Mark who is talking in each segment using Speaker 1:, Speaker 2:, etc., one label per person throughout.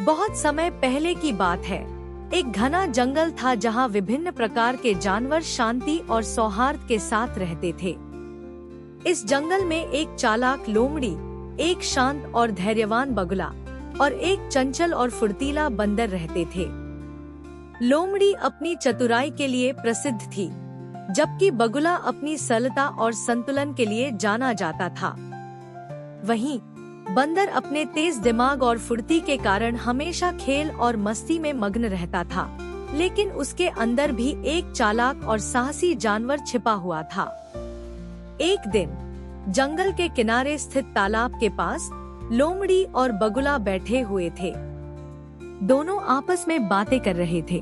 Speaker 1: बहुत समय पहले की बात है। एक घना जंगल था जहाँ विभिन्न प्रकार के जानवर शांति और सौहार्द के साथ रहते थे। इस जंगल में एक चालाक लोमड़ी, एक शांत और धैर्यवान बगुला और एक चंचल और फुर्तीला बंदर रहते थे। लोमड़ी अपनी चतुराई के लिए प्रसिद्ध थी, जबकि बगुला अपनी सरलता और संतुलन के लिए जाना जाता था। वहीं बंदर अपने तेज दिमाग और फुर्ती के कारण हमेशा खेल और मस्ती में मग्न रहता था। लेकिन उसके अंदर भी एक चालाक और साहसी जानवर छिपा हुआ था। एक दिन जंगल के किनारे स्थित तालाब के पास लोमड़ी और बगुला बैठे हुए थे। दोनों आपस में बातें कर रहे थे।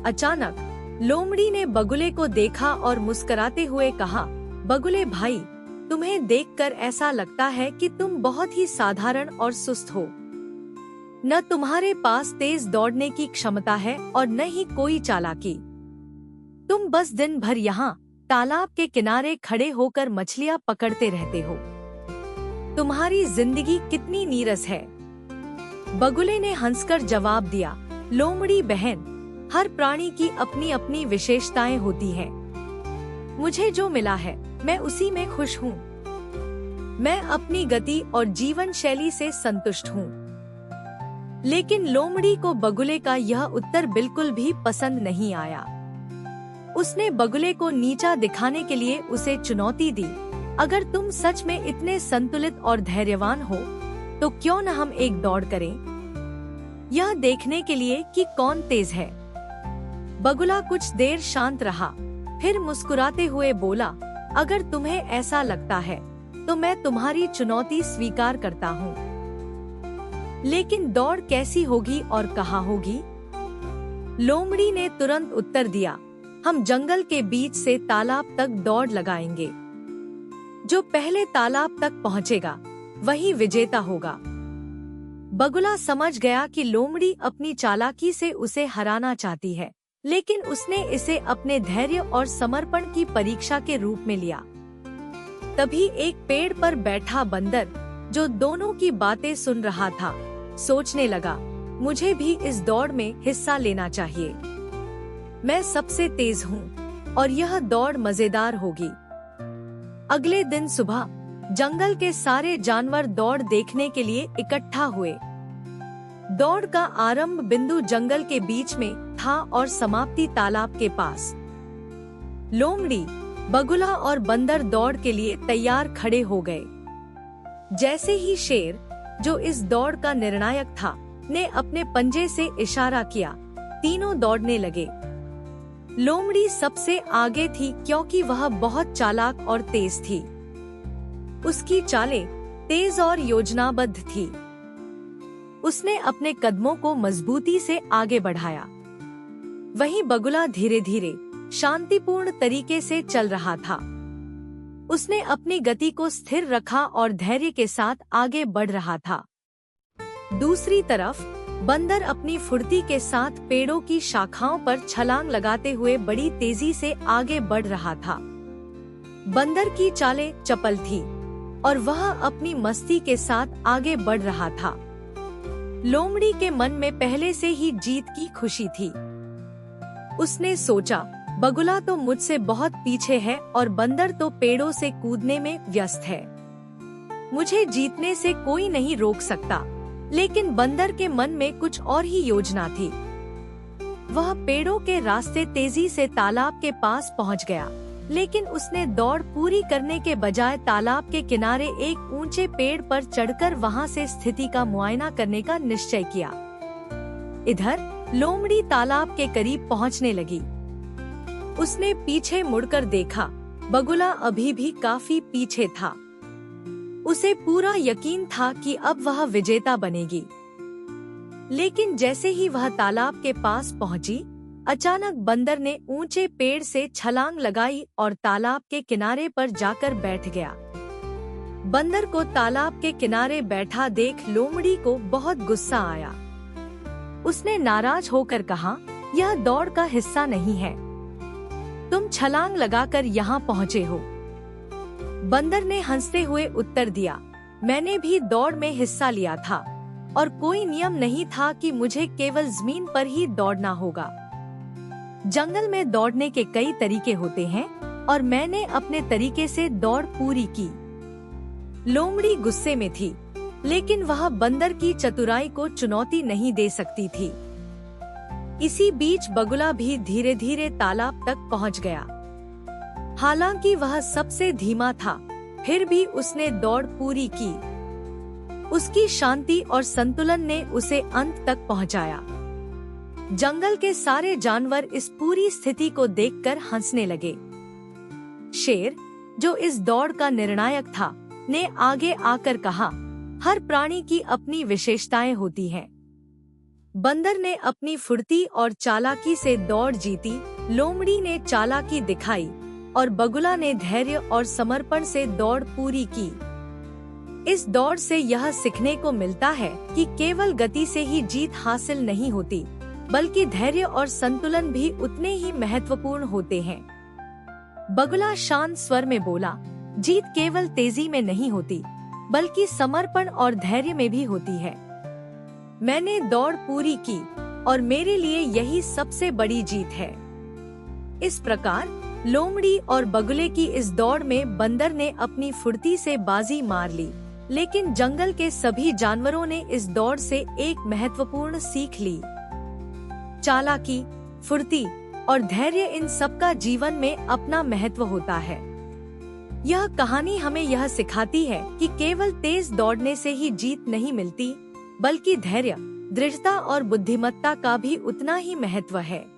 Speaker 1: अचानक लोमड़ी ने बगुले को देखा और मुस्कुराते हुए कहा, बगुले भाई, तुम्हें देखकर ऐसा लगता है कि तुम बहुत ही साधारण और सुस्त हो। न तुम्हारे पास तेज दौड़ने की क्षमता है और न ही कोई चालाकी। तुम बस दिन भर यहाँ तालाब के किनारे खड़े होकर मछलियाँ पकड़ते रहते हो। तुम्हारी जिंदगी कितनी नीरस है। बगुले ने हंसकर जवाब दिया, लोमड़ी बहन, हर प्राणी की अपनी अपनी विशेषताएं होती हैं। मुझे जो मिला है मैं उसी में खुश हूँ। मैं अपनी गति और जीवन शैली से संतुष्ट हूँ। लेकिन लोमड़ी को बगुले का यह उत्तर बिल्कुल भी पसंद नहीं आया। उसने बगुले को नीचा दिखाने के लिए उसे चुनौती दी, अगर तुम सच में इतने संतुलित और धैर्यवान हो तो क्यों न हम एक दौड़ करें, यह देखने के लिए कि कौन तेज है। बगुला कुछ देर शांत रहा, फिर मुस्कुराते हुए बोला, अगर तुम्हें ऐसा लगता है तो मैं तुम्हारी चुनौती स्वीकार करता हूँ। लेकिन दौड़ कैसी होगी और कहाँ होगी? लोमड़ी ने तुरंत उत्तर दिया, हम जंगल के बीच से तालाब तक दौड़ लगाएंगे। जो पहले तालाब तक पहुँचेगा वही विजेता होगा। बगुला समझ गया कि लोमड़ी अपनी चालाकी से उसे हराना चाहती है, लेकिन उसने इसे अपने धैर्य और समर्पण की परीक्षा के रूप में लिया। तभी एक पेड़ पर बैठा बंदर, जो दोनों की बातें सुन रहा था, सोचने लगा, मुझे भी इस दौड़ में हिस्सा लेना चाहिए। मैं सबसे तेज हूँ और यह दौड़ मजेदार होगी। अगले दिन सुबह जंगल के सारे जानवर दौड़ देखने के लिए इकट्ठा हुए। दौड़ का आरंभ बिंदु जंगल के बीच में था और समाप्ति तालाब के पास। लोमड़ी, बगुला और बंदर दौड़ के लिए तैयार खड़े हो गए। जैसे ही शेर, जो इस दौड़ का निर्णायक था, ने अपने पंजे से इशारा किया, तीनों दौड़ने लगे। लोमड़ी सबसे आगे थी क्योंकि वह बहुत चालाक और तेज थी। उसकी चालें तेज और योजनाबद्ध थी। उसने अपने कदमों को मजबूती से आगे बढ़ाया। वहीं बगुला धीरे धीरे शांतिपूर्ण तरीके से चल रहा था। उसने अपनी गति को स्थिर रखा और धैर्य के साथ आगे बढ़ रहा था। दूसरी तरफ बंदर अपनी फुर्ती के साथ पेड़ों की शाखाओं पर छलांग लगाते हुए बड़ी तेजी से आगे बढ़ रहा था। बंदर की चालें चपल थी और वह अपनी मस्ती के साथ आगे बढ़ रहा था। लोमड़ी के मन में पहले से ही जीत की खुशी थी। उसने सोचा, बगुला तो मुझसे बहुत पीछे है और बंदर तो पेड़ों से कूदने में व्यस्त है। मुझे जीतने से कोई नहीं रोक सकता। लेकिन बंदर के मन में कुछ और ही योजना थी। वह पेड़ों के रास्ते तेजी से तालाब के पास पहुंच गया, लेकिन उसने दौड़ पूरी करने के बजाय तालाब के किनारे एक ऊंचे पेड़ पर चढ़कर वहां से स्थिति का मुआयना करने का निश्चय किया। इधर लोमड़ी तालाब के करीब पहुंचने लगी। उसने पीछे मुड़कर देखा, बगुला अभी भी काफी पीछे था। उसे पूरा यकीन था कि अब वह विजेता बनेगी। लेकिन जैसे ही वह तालाब के पास पहुंची, अचानक बंदर ने ऊंचे पेड़ से छलांग लगाई और तालाब के किनारे पर जाकर बैठ गया। बंदर को तालाब के किनारे बैठा देख लोमड़ी को बहुत गुस्सा आया। उसने नाराज होकर कहा, यह दौड़ का हिस्सा नहीं है। तुम छलांग लगाकर यहाँ पहुँचे हो। बंदर ने हंसते हुए उत्तर दिया, मैंने भी दौड़ में हिस्सा लिया था, और कोई नियम नहीं था कि मुझे केवल जमीन पर ही दौड़ना होगा। जंगल में दौड़ने के कई तरीके होते हैं और मैंने अपने तरीके से दौड़ पूरी की। लोमड़ी गुस्से में थी, लेकिन वह बंदर की चतुराई को चुनौती नहीं दे सकती थी। इसी बीच बगुला भी धीरे धीरे तालाब तक पहुंच गया। हालांकि वह सबसे धीमा था, फिर भी उसने दौड़ पूरी की। उसकी शांति और संतुलन ने उसे अंत तक पहुंचाया। जंगल के सारे जानवर इस पूरी स्थिति को देखकर हंसने लगे। शेर, जो इस दौड़ का निर्णायक था, ने आगे आकर कहा, हर प्राणी की अपनी विशेषताएं होती हैं। बंदर ने अपनी फुर्ती और चालाकी से दौड़ जीती, लोमड़ी ने चालाकी दिखाई और बगुला ने धैर्य और समर्पण से दौड़ पूरी की। इस दौड़ से यह सीखने को मिलता है कि केवल गति से ही जीत हासिल नहीं होती, बल्कि धैर्य और संतुलन भी उतने ही महत्वपूर्ण होते हैं। बगुला शांत स्वर में बोला, जीत केवल तेजी में नहीं होती, बल्कि समर्पण और धैर्य में भी होती है। मैंने दौड़ पूरी की और मेरे लिए यही सबसे बड़ी जीत है। इस प्रकार लोमड़ी और बगुले की इस दौड़ में बंदर ने अपनी फुर्ती से बाजी मार ली, लेकिन जंगल के सभी जानवरों ने इस दौड़ से एक महत्वपूर्ण सीख ली। चालाकी, फुर्ती और धैर्य, इन सबका जीवन में अपना महत्व होता है। यह कहानी हमें यह सिखाती है कि केवल तेज दौड़ने से ही जीत नहीं मिलती, बल्कि धैर्य, दृढ़ता और बुद्धिमत्ता का भी उतना ही महत्व है।